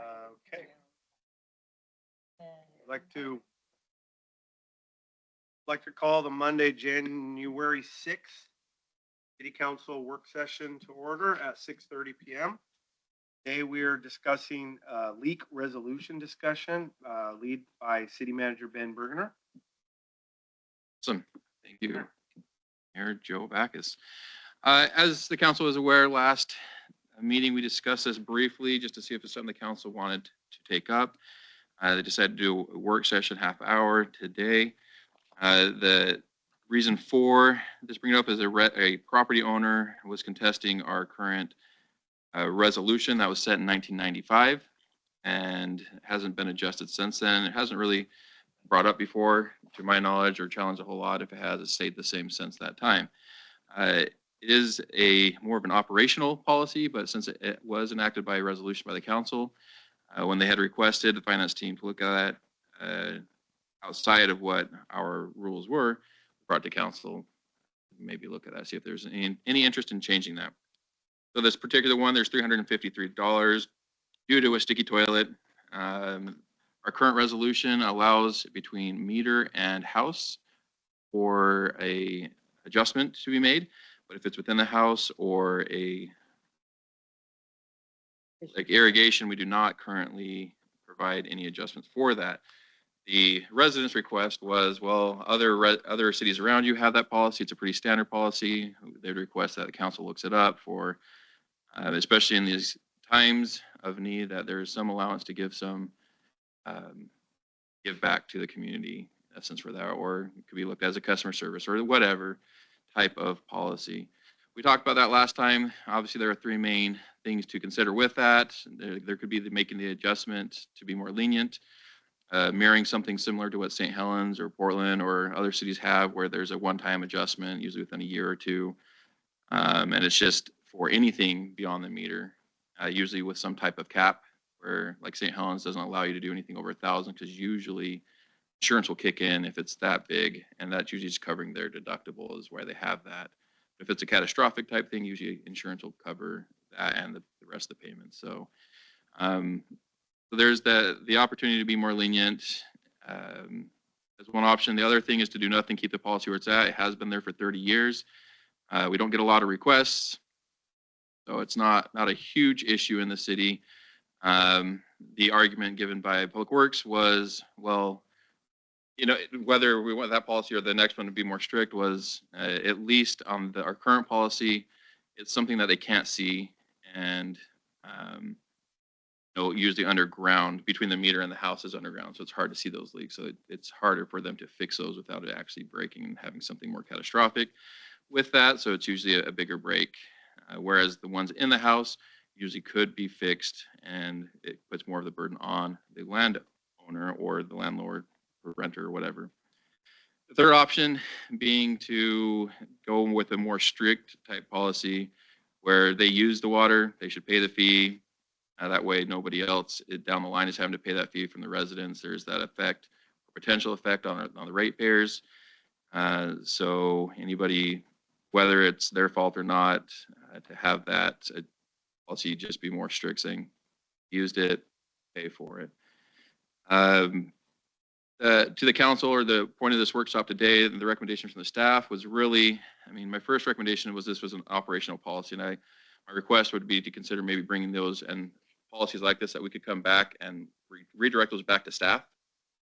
Okay. I'd like to call the Monday, January 6th City Council work session to order at 6:30 p.m. Today we are discussing leak resolution discussion, lead by City Manager Ben Bergener. Awesome. Thank you, Mayor Joe Backus. As the council is aware, last meeting we discussed this briefly just to see if it's something the council wanted to take up. They decided to do a work session half hour today. The reason for this bringing up is a property owner was contesting our current resolution that was set in 1995 and hasn't been adjusted since then. It hasn't really brought up before, to my knowledge, or challenged a whole lot. If it has, it's stayed the same since that time. It is more of an operational policy, but since it was enacted by a resolution by the council, when they had requested the finance team to look at that outside of what our rules were, brought to council, maybe look at that, see if there's any interest in changing that. So this particular one, there's $353 due to a sticky toilet. Our current resolution allows between meter and house for a adjustment to be made, but if it's within the house or like irrigation, we do not currently provide any adjustments for that. The residents' request was, well, other cities around you have that policy. It's a pretty standard policy. They'd request that the council looks it up for, especially in these times of need, that there is some allowance to give some give back to the community, in essence, for that, or it could be looked at as a customer service or whatever type of policy. We talked about that last time. Obviously, there are three main things to consider with that. There could be making the adjustment to be more lenient, mirroring something similar to what St. Helens or Portland or other cities have, where there's a one-time adjustment, usually within a year or two, and it's just for anything beyond the meter, usually with some type of cap, where like St. Helens doesn't allow you to do anything over 1,000 because usually insurance will kick in if it's that big, and that's usually just covering their deductible is where they have that. If it's a catastrophic type thing, usually insurance will cover that and the rest of the payments. So, so there's the opportunity to be more lenient as one option. The other thing is to do nothing, keep the policy where it's at. It has been there for 30 years. We don't get a lot of requests, so it's not a huge issue in the city. The argument given by Public Works was, well, you know, whether we want that policy or the next one to be more strict was at least on our current policy, it's something that they can't see, and you know, usually underground between the meter and the house is underground, so it's hard to see those leaks. So it's harder for them to fix those without it actually breaking and having something more catastrophic with that. So it's usually a bigger break, whereas the ones in the house usually could be fixed, and it puts more of the burden on the landowner or the landlord or renter or whatever. The third option being to go with a more strict type policy where they use the water, they should pay the fee. That way nobody else down the line is having to pay that fee from the residents. There's that effect, potential effect on the ratepayers. So anybody, whether it's their fault or not, to have that policy just be more strict, saying used it, pay for it. To the council, or the point of this workshop today, the recommendation from the staff was really, I mean, my first recommendation was this was an operational policy, and my request would be to consider maybe bringing those and policies like this that we could come back and redirect those back to staff,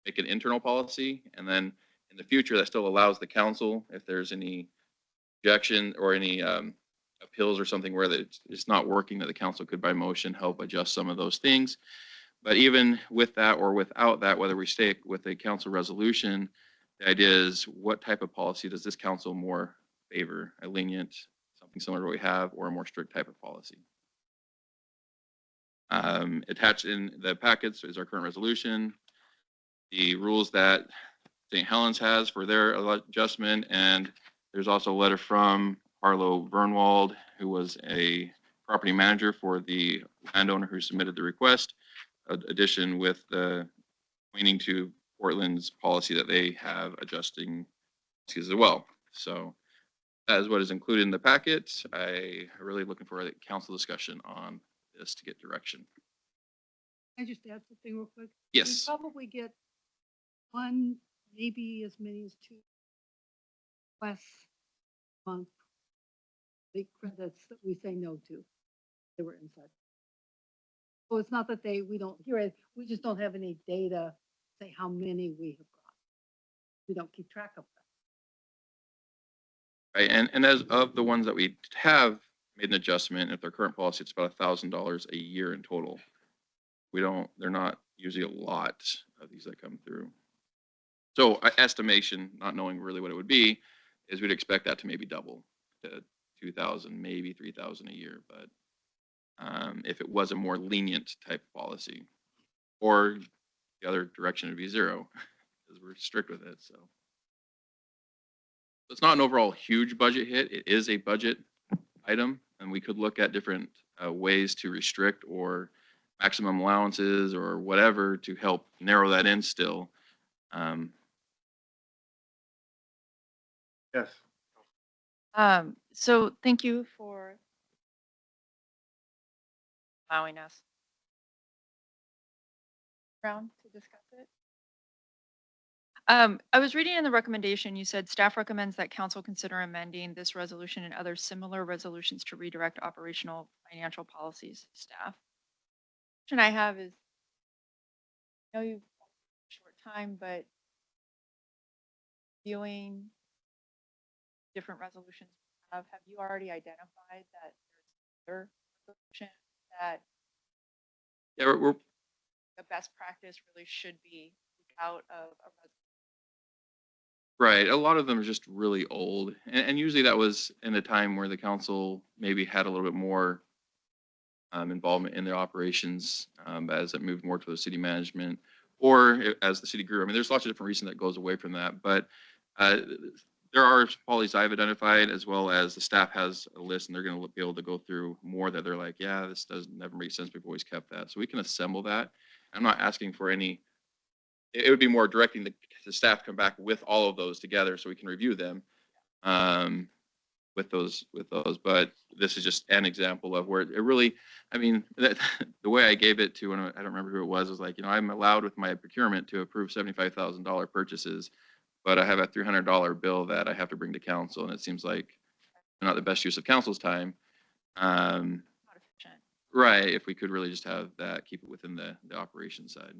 make an internal policy, and then in the future that still allows the council, if there's any objection or any appeals or something where it's not working, that the council could by motion help adjust some of those things. But even with that or without that, whether we stay with a council resolution, the idea is what type of policy does this council more favor? A lenient, something similar to what we have, or a more strict type of policy? Attached in the packets is our current resolution, the rules that St. Helens has for their adjustment, and there's also a letter from Harlow Vernwald, who was a property manager for the landowner who submitted the request, addition with the pointing to Portland's policy that they have adjusting as well. So that is what is included in the packet. I am really looking for a council discussion on this to get direction. I just add something real quick. Yes. We probably get one, maybe as many as two requests a month, the credits that we say no to. They were inside. So it's not that we don't hear it, we just don't have any data, say how many we have got. We don't keep track of that. Right. And as of the ones that we have made an adjustment, if their current policy, it's about $1,000 a year in total. They're not usually a lot of these that come through. So estimation, not knowing really what it would be, is we'd expect that to maybe double to 2,000, maybe 3,000 a year. But if it was a more lenient type policy, or the other direction would be zero, because we're strict with it. So it's not an overall huge budget hit. It is a budget item, and we could look at different ways to restrict or maximum allowances or whatever to help narrow that in still. Yes. So thank you for allowing us round to discuss it. I was reading in the recommendation, you said staff recommends that council consider amending this resolution and other similar resolutions to redirect operational financial policies staff. Question I have is, I know you've a short time, but viewing different resolutions have you already identified that there's other resolution that Yeah, we're the best practice really should be out of a resolution? right. A lot of them are just really old, and usually that was in a time where the council maybe had a little bit more involvement in their operations as it moved more to the city management, or as the city grew. I mean, there's lots of different reasons that goes away from that, but there are policies I've identified, as well as the staff has a list, and they're going to be able to go through more that they're like, yeah, this doesn't never make sense. We've always kept that, so we can assemble that. I'm not asking for any. It would be more directing the staff to come back with all of those together so we can review them with those. But this is just an example of where it really, I mean, the way I gave it to, and I don't remember who it was like, I'm allowed with my procurement to approve $75,000 purchases, but I have a $300 bill that I have to bring to council, and it seems like not the best use of council's time. Not efficient. Right. If we could really just have that, keep it within the operation side.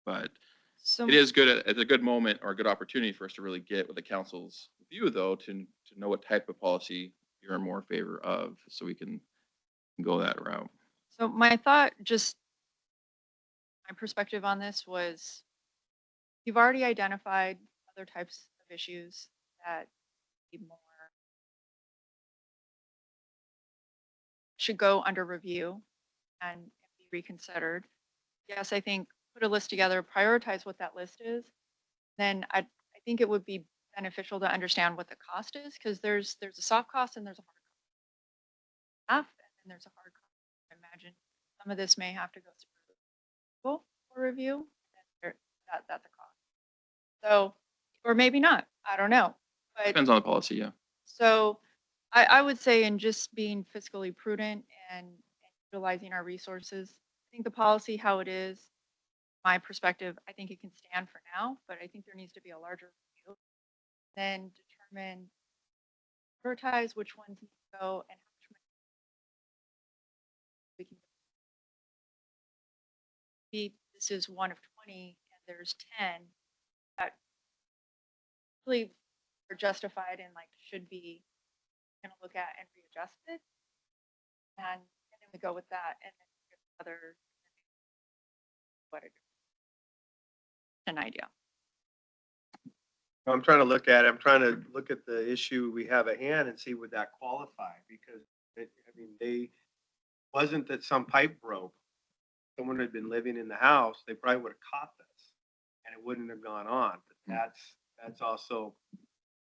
But So it is good. It's a good moment or a good opportunity for us to really get with the council's view, though, to know what type of policy you're in more favor of, so we can go that route. So my thought, just my perspective on this was, you've already identified other types of issues that need more, should go under review and be reconsidered. Yes, I think put a list together, prioritize what that list is. Then I think it would be beneficial to understand what the cost is, because there's a soft cost and there's a hard cost. And then there's a hard cost. I imagine some of this may have to go through for review. That's a cost. So, or maybe not. I don't know. But Depends on the policy, yeah. so I would say, in just being fiscally prudent and utilizing our resources, I think the policy how it is, my perspective, I think it can stand for now, but I think there needs to be a larger review. Then determine, prioritize which ones need to go and how much money we can. Maybe this is one of 20 and there's 10 that really are justified and like should be going to look at and readjust it. And then we go with that, and then get other, what it, an idea. I'm trying to look at it. I'm trying to look at the issue we have at hand and see would that qualify, because wasn't that some pipe broke. Someone had been living in the house, they probably would have caught this and it wouldn't have gone on. But that's also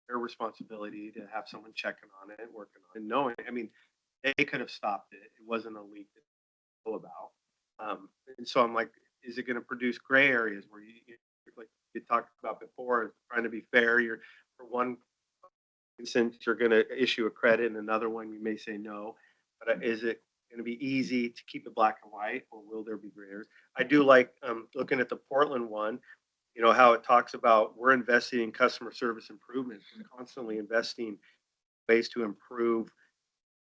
their responsibility to have someone checking on it, working on it, and knowing, they could have stopped it. It wasn't a leak to know about. And so I'm like, is it going to produce gray areas where like you talked about before, trying to be fair, you're for one instance, you're going to issue a credit, and another one you may say no, but is it going to be easy to keep it black and white, or will there be gray areas? I do like looking at the Portland one, you know, how it talks about we're investing in customer service improvements, we're constantly investing ways to improve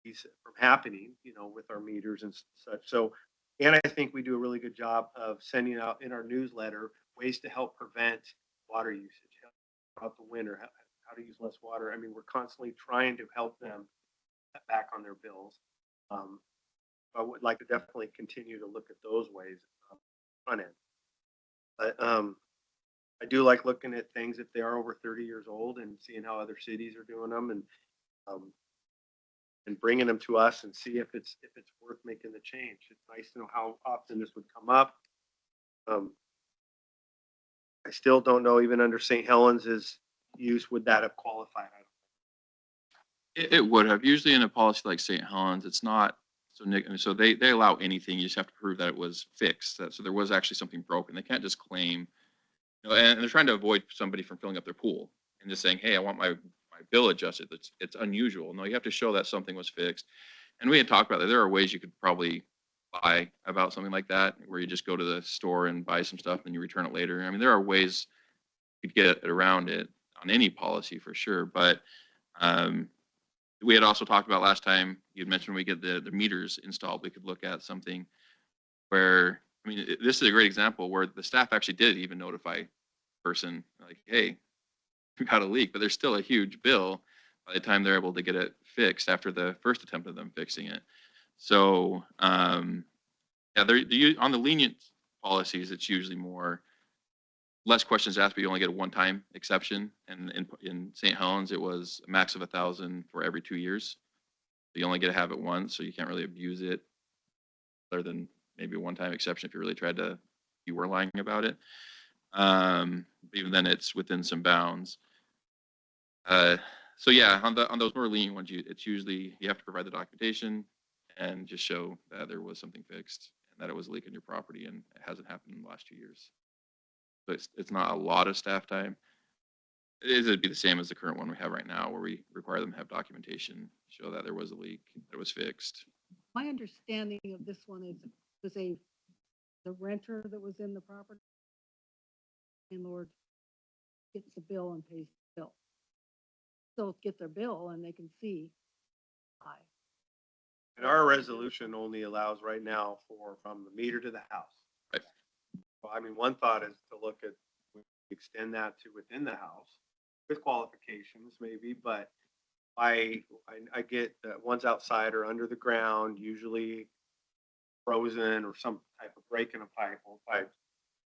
these from happening, you know, with our meters and such. So, and I think we do a really good job of sending out in our newsletter ways to help prevent water usage throughout the winter, how to use less water. I mean, we're constantly trying to help them cut back on their bills. I would like to definitely continue to look at those ways front end. But I do like looking at things if they are over 30 years old and seeing how other cities are doing them and bringing them to us and see if it's worth making the change. It's nice to know how often this would come up. I still don't know, even under St. Helens's use, would that have qualified? It would have. Usually in a policy like St. Helens, it's not so so they allow anything. You just have to prove that it was fixed. So there was actually something broken. They can't just claim, you know, and they're trying to avoid somebody from filling up their pool and just saying, hey, I want my bill adjusted. It's unusual. No, you have to show that something was fixed. And we had talked about that. There are ways you could probably lie about something like that, where you just go to the store and buy some stuff and you return it later. I mean, there are ways you could get around it on any policy for sure. But we had also talked about last time, you'd mentioned when we get the meters installed, we could look at something where, I mean, this is a great example where the staff actually did even notify person like, hey, we got a leak, but there's still a huge bill by the time they're able to get it fixed after the first attempt of them fixing it. So, yeah, they're on the lenient policies, it's usually less questions asked, but you only get a one-time exception. And in St. Helens, it was a max of 1,000 for every 2 years. You only get to have it once, so you can't really abuse it, other than maybe a one-time exception if you really tried to, you were lying about it. Even then, it's within some bounds. So yeah, on those more lenient ones, it's usually you have to provide the documentation and just show that there was something fixed and that it was a leak in your property, and it hasn't happened in the last 2 years. So it's not a lot of staff time. It'd be the same as the current one we have right now, where we require them to have documentation, show that there was a leak, that it was fixed. My understanding of this one is it was the renter that was in the property. Landlord gets the bill and pays the bill. So get their bill and they can see why. And our resolution only allows right now from the meter to the house. Right. Well, I mean, one thought is to look at, extend that to within the house with qualifications maybe, but I get that ones outside or under the ground, usually frozen or some type of break in a pipe or pipe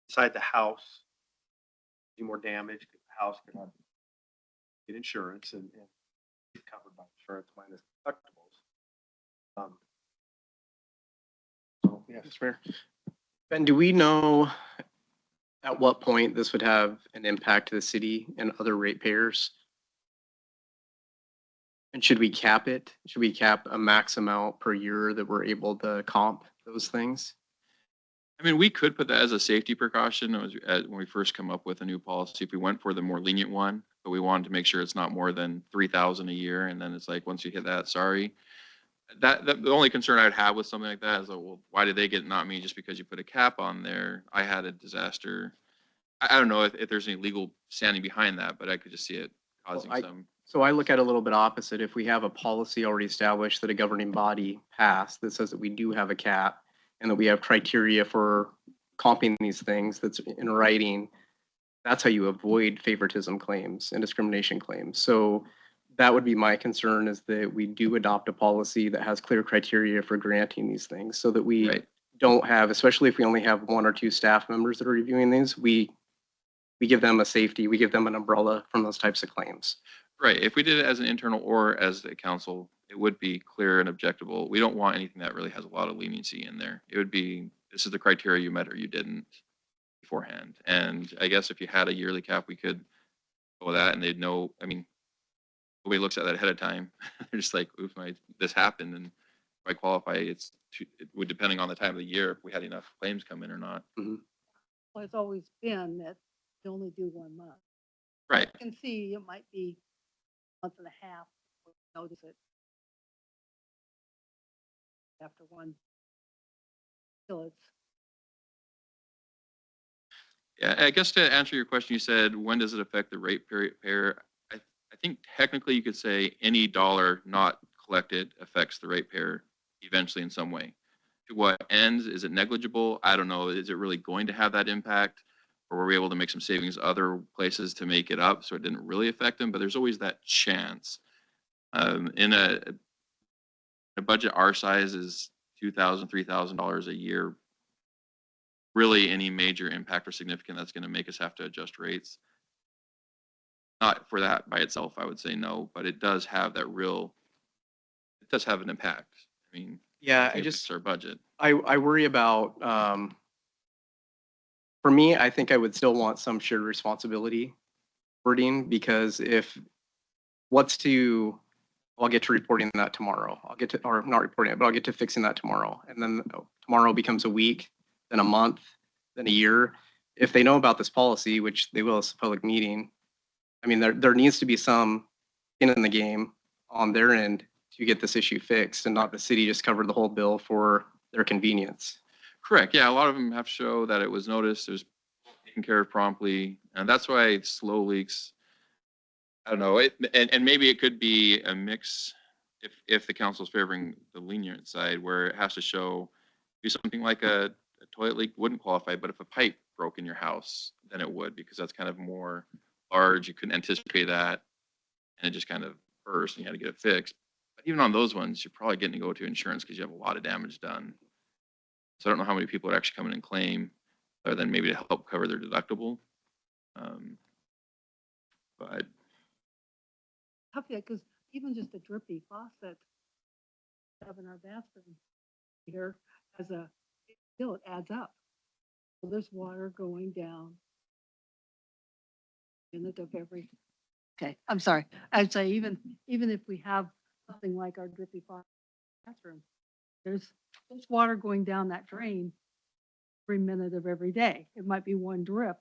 inside the house, do more damage because the house could have get insurance and be covered by insurance minus deductibles. So yes, That's fair. Ben, do we know at what point this would have an impact to the city and other ratepayers? And should we cap it? Should we cap a max amount per year that we're able to comp those things? I mean, we could put that as a safety precaution when we first come up with a new policy. If we went for the more lenient one, but we wanted to make sure it's not more than 3,000 a year, and then it's like once you hit that, sorry. That the only concern I'd have with something like that is, well, why did they get, not me, just because you put a cap on there? I had a disaster. I don't know if there's any legal standing behind that, but I could just see it causing some. So I look at it a little bit opposite. If we have a policy already established that a governing body passed that says that we do have a cap and that we have criteria for comping these things that's in writing, that's how you avoid favoritism claims and discrimination claims. So that would be my concern, is that we do adopt a policy that has clear criteria for granting these things, so that we don't have, especially if we only have 1 or 2 staff members that are reviewing these, we give them a safety, we give them an umbrella from those types of claims. Right. If we did it as an internal or as a council, it would be clear and objectable. We don't want anything that really has a lot of leniency in there. It would be, this is the criteria you met or you didn't beforehand. And I guess if you had a yearly cap, we could go with that and they'd know. I mean, nobody looks at that ahead of time. They're just like, oof, this happened. And if I qualify, it would, depending on the time of the year, if we had enough claims come in or not. Mm-hmm. Well, it's always been that you only do 1 month. Right. You can see it might be a month and a half before you notice it. after one. Till it's, Yeah, I guess to answer your question, you said, when does it affect the ratepayer? I think technically you could say any dollar not collected affects the ratepayer eventually in some way. To what ends? Is it negligible? I don't know. Is it really going to have that impact? Or were we able to make some savings other places to make it up so it didn't really affect them? But there's always that chance. In a budget our size is $2,000, $3,000 a year. Really any major impact or significant that's going to make us have to adjust rates? Not for that by itself, I would say no, but it does have that it does have an impact. I mean, Yeah, it affects our budget. I worry about, for me, I think I would still want some shared responsibility wording, because I'll get to reporting that tomorrow. Or not reporting it, but I'll get to fixing that tomorrow. And then tomorrow becomes a week, then a month, then a year. If they know about this policy, which they will, as a public meeting, I mean, there needs to be some skin in the game on their end to get this issue fixed, and not the city just cover the whole bill for their convenience. Correct. Yeah, a lot of them have to show that it was noticed, it was taken care of promptly, and that's why slow leaks. I don't know. And maybe it could be a mix if the council's favoring the lenient side, where it has to show, do something like a toilet leak wouldn't qualify, but if a pipe broke in your house, then it would, because that's kind of more large. You couldn't anticipate that, and it just kind of burst, and you had to get it fixed. But even on those ones, you're probably getting to go to insurance because you have a lot of damage done. So I don't know how many people would actually come in and claim, other than maybe to help cover their deductible. But tough yet, because even just a drippy faucet we have in our bathroom here still it adds up. So there's water going down. Minute of every, okay, I'm sorry. I'd say even if we have something like our drippy faucet bathroom, there's water going down that drain every minute of every day. It might be one drip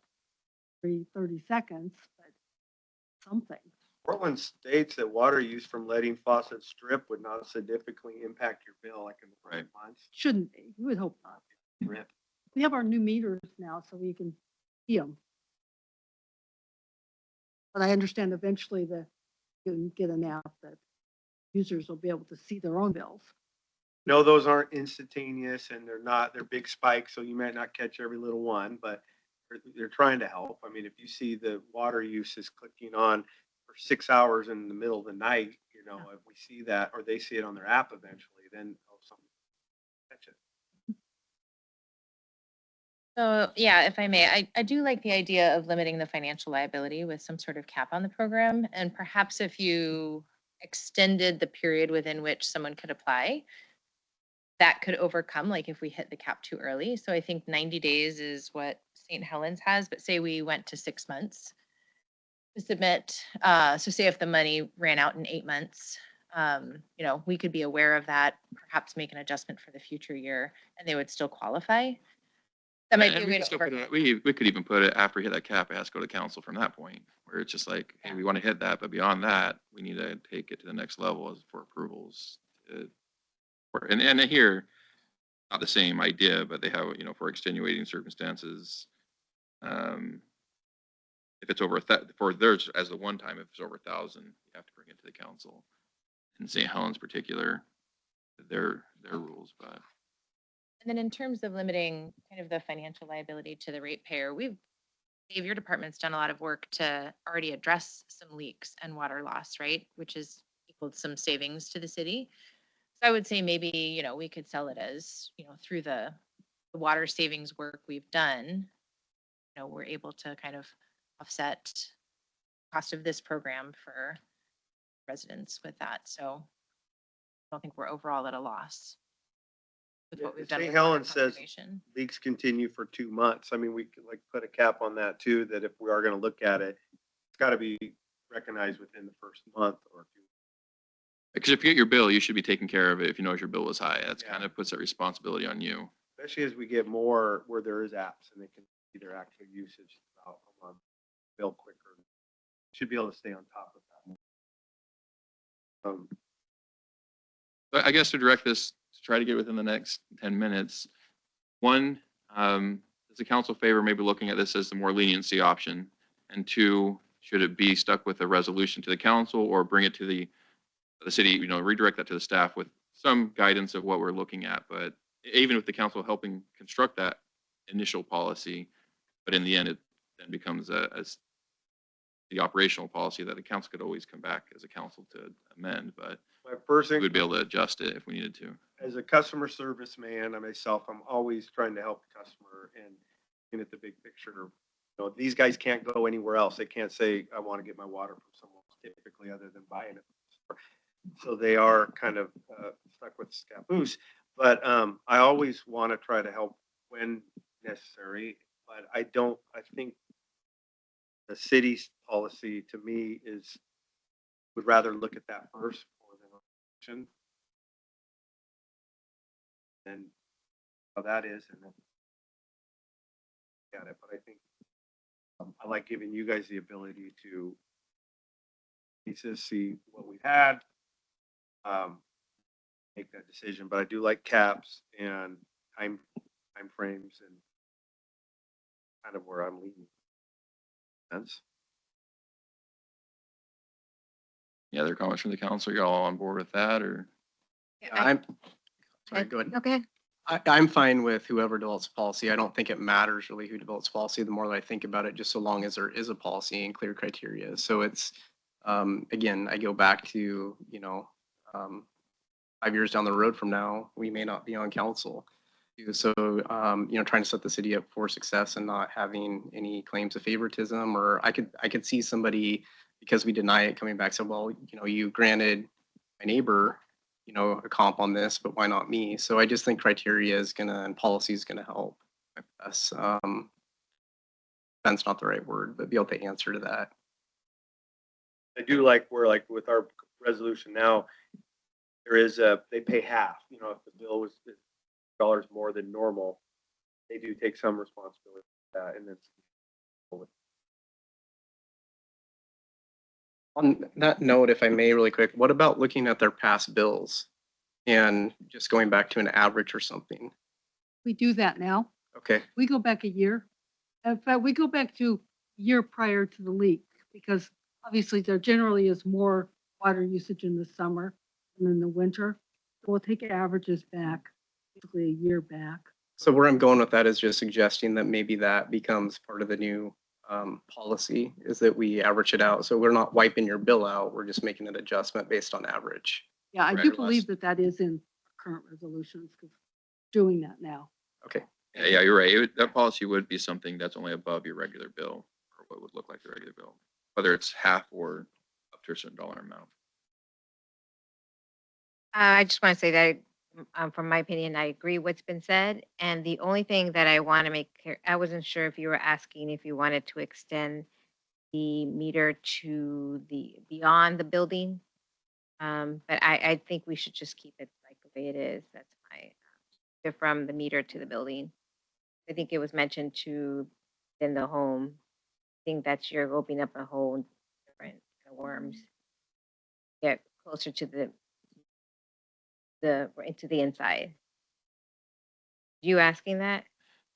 every 30 seconds, but something. Portland states that water use from letting faucets drip would not significantly impact your bill like in the first months. Shouldn't be. You would hope not. Drip. We have our new meters now, so we can see them. But I understand eventually you can get an app that users will be able to see their own bills. No, those aren't instantaneous, and they're big spikes, so you might not catch every little one, but they're trying to help. I mean, if you see the water use is clicking on for 6 hours in the middle of the night, if we see that, or they see it on their app eventually, then something catch it. So, yeah, if I may, I do like the idea of limiting the financial liability with some sort of cap on the program. And perhaps if you extended the period within which someone could apply, that could overcome, like if we hit the cap too early. So I think 90 days is what St. Helens has, but say we went to 6 months to submit. So say if the money ran out in 8 months, we could be aware of that, perhaps make an adjustment for the future year, and they would still qualify. That might be And a we way could to still put overcome. we could even put it after we hit that cap, it has to go to council from that point, where it's just like, hey, Yeah. we want to hit that, but beyond that, we need to take it to the next level as for approvals. And here, not the same idea, but they have, for extenuating circumstances. If it's over for theirs as the one time, if it's over 1,000, you have to bring it to the council. In St. Helens particular, their rules, but. And then in terms of limiting kind of the financial liability to the ratepayer, Dave, your department's done a lot of work to already address some leaks and water loss, right? Which is equaled some savings to the city. So I would say maybe, we could sell it as, through the water savings work we've done, we're able to kind of offset the cost of this program for residents with that. So I don't think we're overall at a loss with what we've done St. with water Helens says conservation. leaks continue for 2 months. I mean, we could put a cap on that too, that if we are going to look at it, it's got to be recognized within the first month or 2. Because if you get your bill, you should be taking care of it if you know your bill was high. That's Yeah. kind of puts that responsibility on you. Especially as we get more where there is apps and they can see their actual usage throughout a month, bill quicker. Should be able to stay on top of that. But I guess to direct this try to get within the next 10 minutes. One, does the council favor maybe looking at this as the more leniency option? And two, should it be stuck with a resolution to the council or bring it to the city, you know, redirect that to the staff with some guidance of what we're looking at? But even with the council helping construct that initial policy, but in the end, it then becomes the operational policy that the council could always come back as a council to amend, but My first we thing, would be able to adjust it if we needed to. as a customer service man, I myself, I'm always trying to help the customer and looking at the big picture. You know, these guys can't go anywhere else. They can't say, I want to get my water from someone else typically other than buying it. So they are kind of stuck with scaboose. But I always want to try to help when necessary. But I think the city's policy to me would rather look at that first more than action. And how that is, and then got it. But I think I like giving you guys the ability to see what we had, make that decision. But I do like caps and time frames and kind of where I'm leaning. Sense. Any other comments from the council? Y'all on board with that or? Sorry, go ahead. Okay. I'm fine with whoever develops policy. I don't think it matters really who develops policy. The more that I think about it, just so long as there is a policy and clear criteria. So it's, again, I go back to, 5 years down the road from now, we may not be on council. So, trying to set the city up for success and not having any claims of favoritism, or I could see somebody, because we deny it, coming back, said, well, you granted my neighbor, a comp on this, but why not me? So I just think criteria and policy is gonna help us. That's not the right word, but be able to answer to that. I do like where, like with our resolution now, there is they pay half. If the bill was dollars more than normal, they do take some responsibility for that, and then. On that note, if I may, really quick, what about looking at their past bills and just going back to an average or something? We do that now. Okay, We go back a year. In fact, we go back to year prior to the leak because obviously there generally is more water usage in the summer than in the winter. So we'll take averages back, basically a year back. so where I'm going with that is just suggesting that maybe that becomes part of the new policy, is that we average it out. So we're not wiping your bill out, we're just making an adjustment based on average. Yeah, I Right, do or believe less. that is in current resolutions because doing that now. Okay, Yeah, you're right. That policy would be something that's only above your regular bill or what would look like the regular bill, whether it's half or up to a certain dollar amount. I just want to say that, from my opinion, I agree what's been said. And the only thing that I want to make clear, I wasn't sure if you were asking if you wanted to extend the meter to the beyond the building. But I think we should just keep it like the way it is. That's from the meter to the building. I think it was mentioned to in the home. I think that's you're opening up a whole different kind of worms. Get closer to into the inside. You asking that?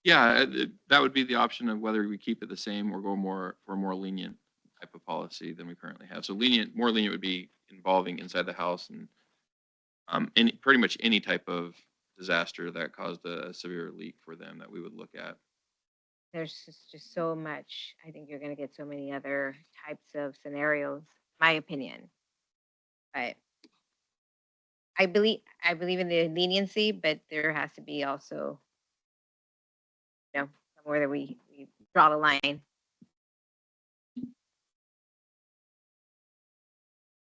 Yeah, that would be the option of whether we keep it the same or go for a more lenient type of policy than we currently have. So more lenient would be involving inside the house and pretty much any type of disaster that caused a severe leak for them that we would look at. There's just so much. I think you're going to get so many other types of scenarios, my opinion. But I believe in the leniency, but there has to be also, somewhere that we draw the line.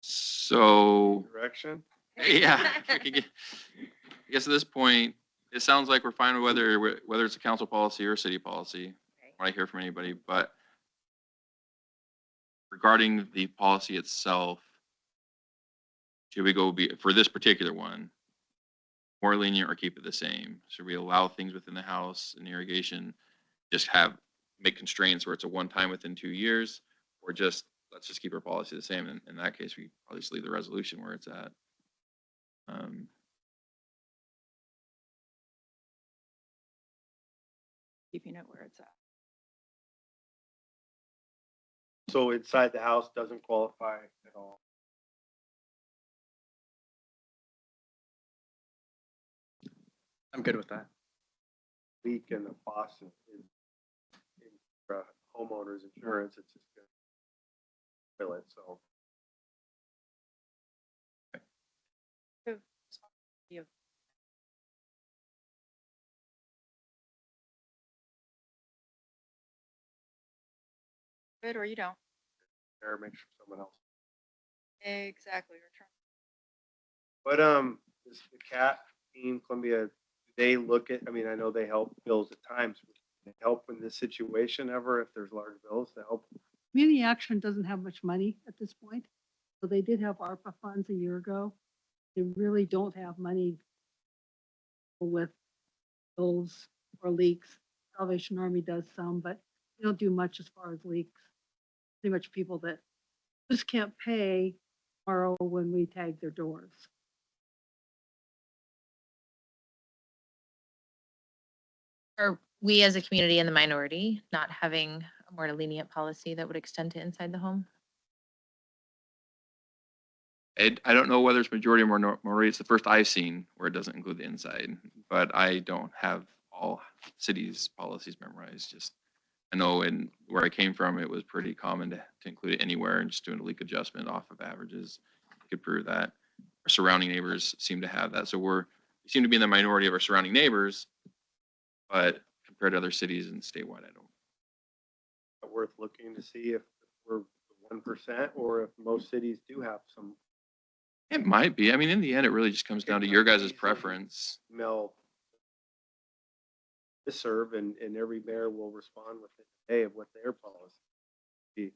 So, Direction. yeah, I guess at this point, it sounds like we're fine with whether it's a council policy or a city policy. I want to hear from anybody, but regarding the policy itself, should we go for this particular one, more lenient or keep it the same? Should we allow things within the house and irrigation, just make constraints where it's a one time within 2 years, or let's just keep our policy the same? In that case, we probably just leave the resolution where it's at. keeping it where it's at. So inside the house doesn't qualify at all. I'm good with that. Leak in the faucet is in homeowner's insurance, it's just gonna fill it, so. Good, or you don't. There, make sure someone else. Exactly. Return. But, is the CAT team, Columbia, do they look at, I mean, I know they help bills at times. Do they help in this situation ever if there's large bills to help? Community Action doesn't have much money at this point, so they did have ARPA funds a year ago. They really don't have money with bills or leaks. Salvation Army does some, but they don't do much as far as leaks. Pretty much people that just can't pay tomorrow when we tag their doors. Are we as a community in the minority not having a more lenient policy that would extend to inside the home? I don't know whether it's majority or minority. It's the first I've seen where it doesn't include the inside, but I don't have all cities' policies memorized. Just, I know in where I came from, it was pretty common to include it anywhere and just doing a leak adjustment off of averages. You could prove that. Our surrounding neighbors seem to have that. So we seem to be in the minority of our surrounding neighbors, but compared to other cities and statewide, I don't. Worth looking to see if we're 1% or if most cities do have some It might be. I mean, in the end, it really just comes down to your guys' preference. email to serve and every mayor will respond within a day of what their policy. Be.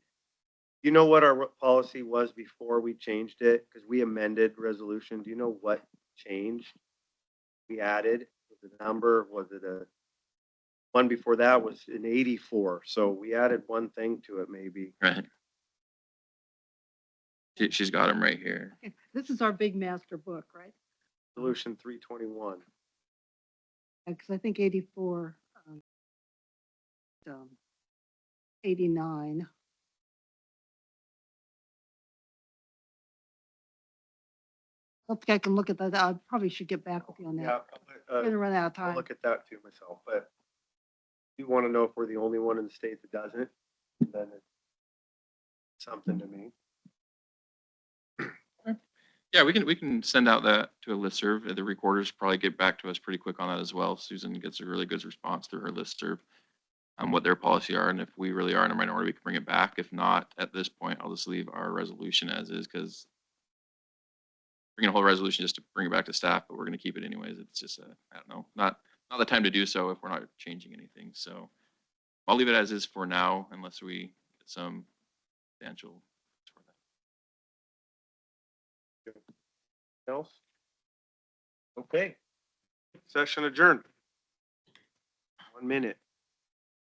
You know what our policy was before we changed it? Because we amended resolution. Do you know what changed? We added, was it a number? Was it a one before that was an 84? So we added one thing to it maybe. Right. She's got them right here. Okay, this is our big master book, right? Resolution 321. Because I think 84, 89. I don't think I can look at that. I probably should get back with you on Yeah, that. I'm gonna run out of I'll time. look at that too myself, but you want to know if we're the only one in the state that doesn't, then it's something to me. Yeah, we can send out that to a listserv. The recorders probably get back to us pretty quick on that as well. Susan gets a really good response through her listserv on what their policy are, and if we really are in a minority, we can bring it back. If not, at this point, I'll just leave our resolution as is because bringing a whole resolution just to bring it back to staff, but we're going to keep it anyways. It's just I don't know, not the time to do so if we're not changing anything. So I'll leave it as is for now, unless we get some substantial. Else? Okay. Session adjourned. 1 minute.